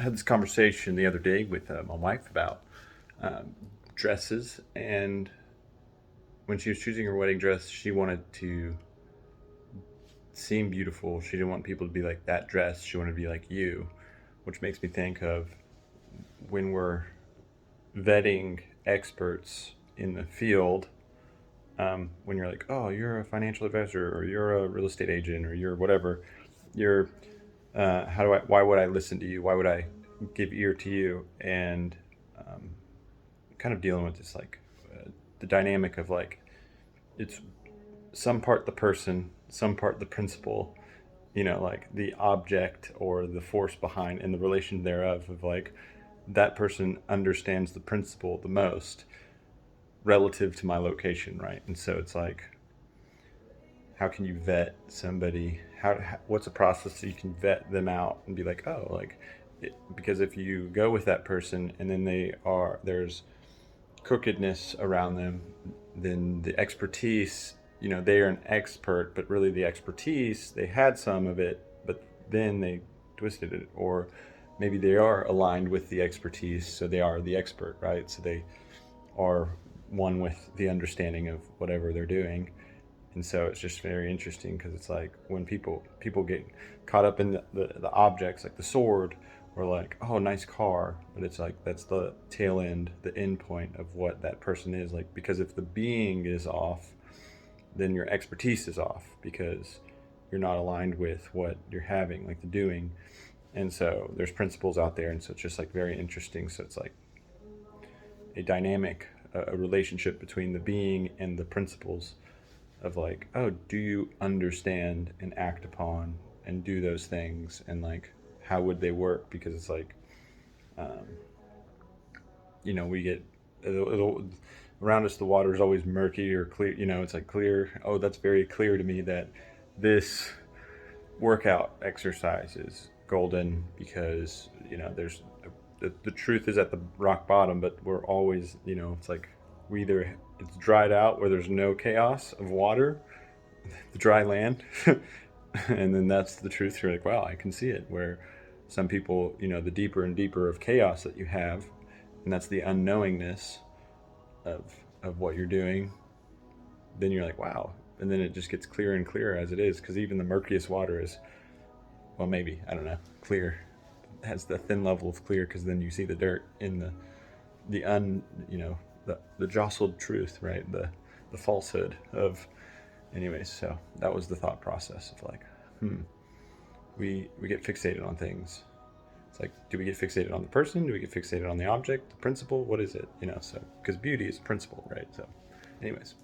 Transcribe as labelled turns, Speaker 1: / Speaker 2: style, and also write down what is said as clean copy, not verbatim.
Speaker 1: had this conversation the other day with my wife about um, dresses, and when she was choosing her wedding dress, she wanted to seem beautiful. She didn't want people to be like that dress. She wanted to be like you, which makes me think of when we're vetting experts in the field. When you're like, oh, you're a financial advisor, or you're a real estate agent, or you're whatever, you're why would I listen to you? Why would I give ear to you? And um, kind of dealing with this like the dynamic of like it's some part the person, some part the principle, like the object or the force behind and the relation thereof of like that person understands the principle the most relative to my location, right? And so it's like, how can you vet somebody? What's a process so you can vet them out and be like, oh, like, because if you go with that person and then there's crookedness around them, then the expertise, they are an expert, but really the expertise, they had some of it, but then they twisted it. Or maybe they are aligned with the expertise, so they are the expert, right? So they are one with the understanding of whatever they're doing. And so it's just very interesting because it's like when people get caught up in the objects like the sword or like, oh, nice car, but it's like that's the tail end, the end point of what that person is like. Because if the being is off, then your expertise is off because you're not aligned with what you're having, like the doing. And so there's principles out there, and so it's just like very interesting. So it's like a dynamic, a relationship between the being and the principles of like, oh, do you understand and act upon and do those things, and like how would they work? Because it's like, um, we get around us the water is always murky or clear. It's like clear. Oh, that's very clear to me that this workout exercise is golden because there's the truth is at the rock bottom, but we're always, it's like we either it's dried out where there's no chaos of water, the dry land, and then that's the truth. You're like, wow, I can see it. Where some people, the deeper and deeper of chaos that you have, and that's the unknowingness of what you're doing. Then you're like, wow, and then it just gets clearer and clearer as it is, because even the murkiest water is, well, maybe I don't know, clear. It has the thin level of clear because then you see the dirt in the un the jostled truth, right? The falsehood of. Anyways, so that was the thought process of like, we get fixated on things. It's like, do we get fixated on the person? Do we get fixated on the object, the principle? What is it? So because beauty is a principle, right? So, anyways,